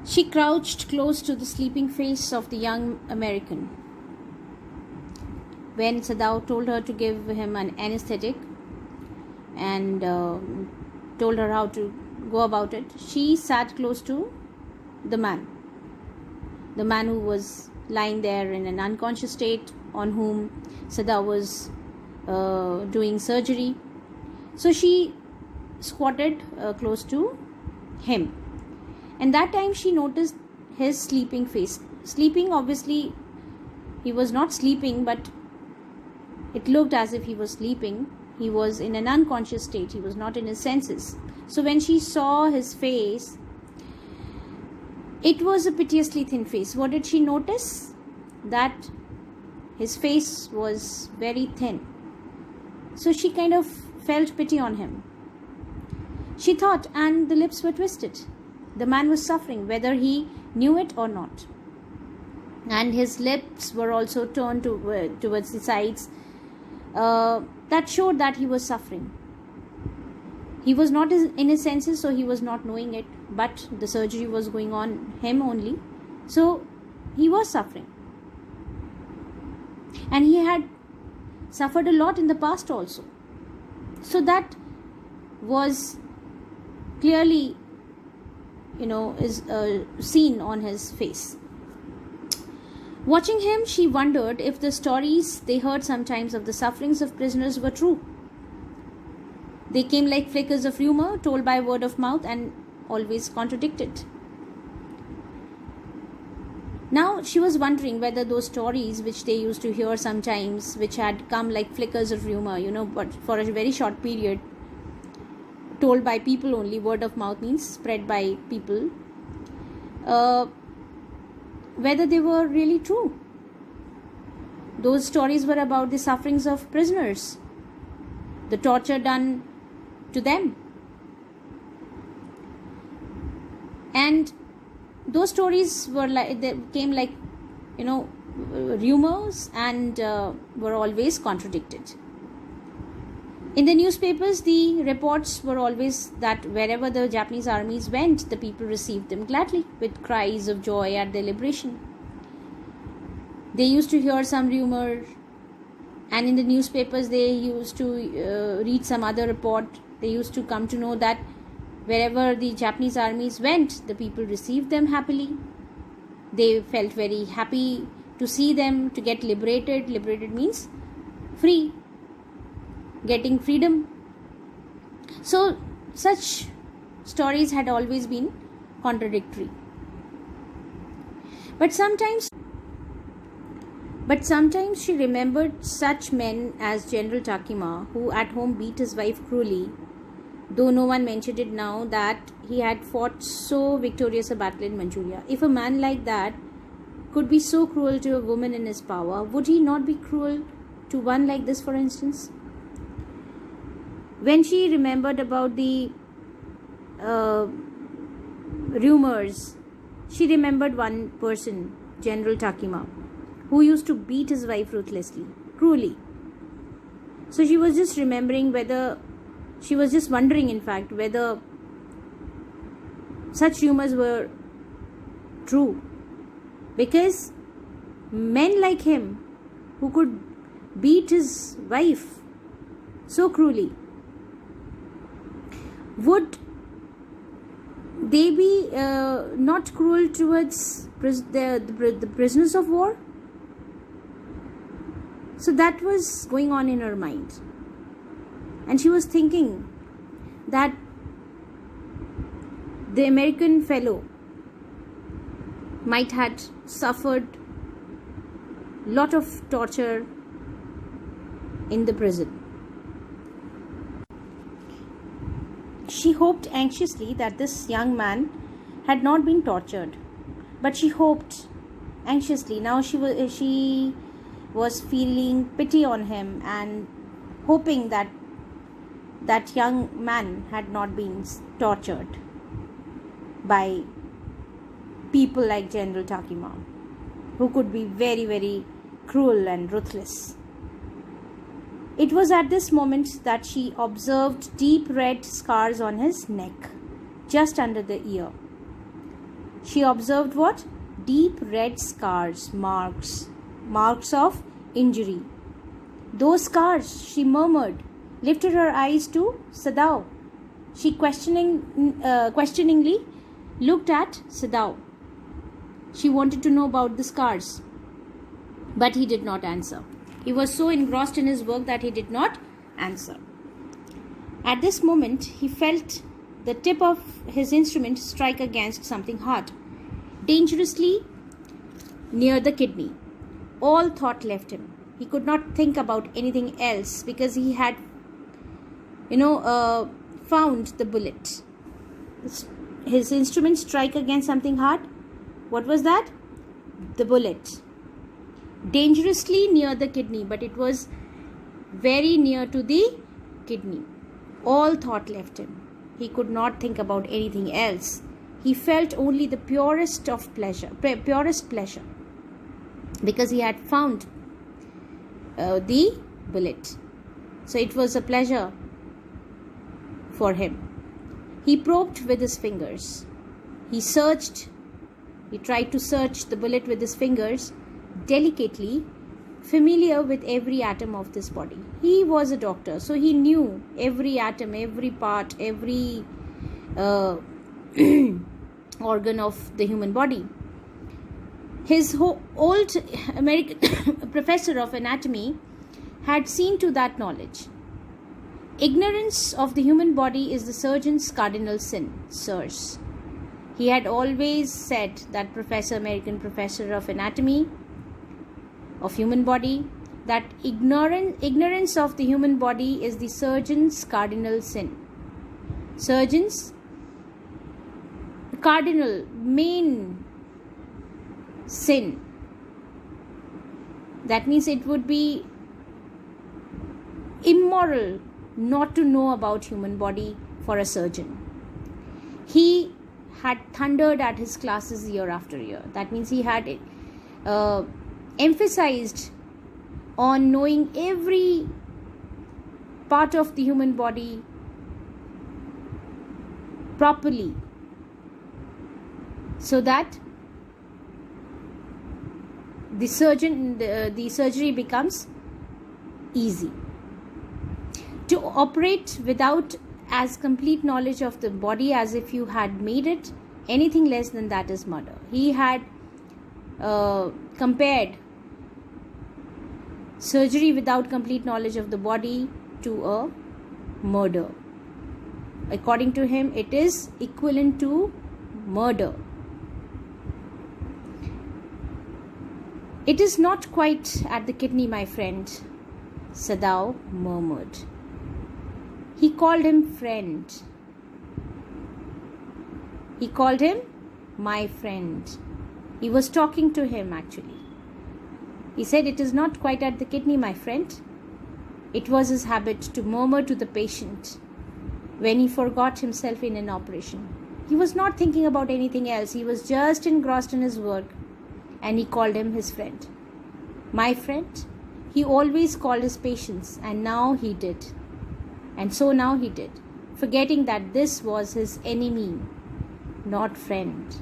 She crouched close to the sleeping face of the young American. When Sadao told her to give him an anesthetic and told her how to go about it, she sat close to the man who was lying there in an unconscious state, on whom Sadao was doing surgery. So she squatted close to him, and that time she noticed his sleeping face. Sleeping, obviously he was not sleeping, but it looked as if he was sleeping. He was in an unconscious state, he was not in his senses. So when she saw his face, it was a piteously thin face. What did she notice? That his face was very thin. So she kind of felt pity on him. She thought, and the lips were twisted. The man was suffering, whether he knew it or not. And his lips were also turned towards the sides. That showed that he was suffering. He was not in his senses, so he was not knowing it. But the surgery was going on him only. So he was suffering. And he had suffered a lot in the past also. So that was clearly, is seen on his face. Watching him, she wondered if the stories they heard sometimes of the sufferings of prisoners were true. They came like flickers of rumor told by word of mouth and always contradicted. Now she was wondering whether those stories which they used to hear sometimes, which had come like flickers of rumor, but for a very short period, told by people only, word of mouth means spread by people, whether they were really true. Those stories were about the sufferings of prisoners, the torture done to them. And those stories were they came like, rumors and were always contradicted. In the newspapers, the reports were always that wherever the Japanese armies went, the people received them gladly with cries of joy at their liberation. They used to hear some rumor, and in the newspapers they used to read some other report. They used to come to know that wherever the Japanese armies went, the people received them happily. They felt very happy to see them, to get liberated. Liberated means free, getting freedom. So such stories had always been contradictory. But sometimes she remembered such men as General Takima, who at home beat his wife cruelly, though no one mentioned it now that he had fought so victorious a battle in Manchuria. If a man like that could be so cruel to a woman in his power, would he not be cruel to one like this, for instance? When she remembered about the rumors, she remembered one person, General Takima, who used to beat his wife ruthlessly, cruelly. So she was just wondering, in fact, whether such rumors were true. Because men like him, who could beat his wife so cruelly, would they be not cruel towards the prisoners of war? So that was going on in her mind. And she was thinking that the American fellow might had suffered lot of torture in the prison. She hoped anxiously that this young man had not been tortured, but she hoped anxiously. Now she was feeling pity on him and hoping that that young man had not been tortured by people like General Takima, who could be very, very cruel and ruthless. It was at this moment that she observed deep red scars on his neck, just under the ear. She observed what? Deep red scars, marks of injury. Those scars, she murmured, lifted her eyes to Sadao. She questioningly looked at Sadao. She wanted to know about the scars, but he did not answer. He was so engrossed in his work that he did not answer. At this moment, he felt the tip of his instrument strike against something hard, dangerously near the kidney. All thought left him. He could not think about anything else because he had, found the bullet. His instrument strike against something hard. What was that? The bullet. Dangerously near the kidney, but it was very near to the kidney. All thought left him. He could not think about anything else. He felt only the purest pleasure, because he had found the bullet. So it was a pleasure for him. He probed with his fingers. He tried to search the bullet with his fingers, delicately, familiar with every atom of this body. He was a doctor, so he knew every atom, every part, every organ of the human body. His old American professor of anatomy had seen to that knowledge. Ignorance of the human body is the surgeon's cardinal sin, sirs. He had always said, that American professor of anatomy of human body, that ignorance of the human body is the surgeon's cardinal sin. Surgeon's cardinal, main sin. That means it would be immoral not to know about human body for a surgeon. He had thundered at his classes year after year. That means he had emphasized on knowing every part of the human body properly, so that the surgery becomes easy. To operate without as complete knowledge of the body as if you had made it, anything less than that is murder. He had compared surgery without complete knowledge of the body to a murder. According to him, it is equivalent to murder. It is not quite at the kidney, my friend, Sadao murmured. He called him friend. He called him my friend. He was talking to him actually. He said, it is not quite at the kidney, my friend. It was his habit to murmur to the patient when he forgot himself in an operation. He was not thinking about anything else. He was just engrossed in his work, and he called him his friend. My friend. He always called his patients, and now he did. And so now he did, forgetting that this was his enemy, not friend.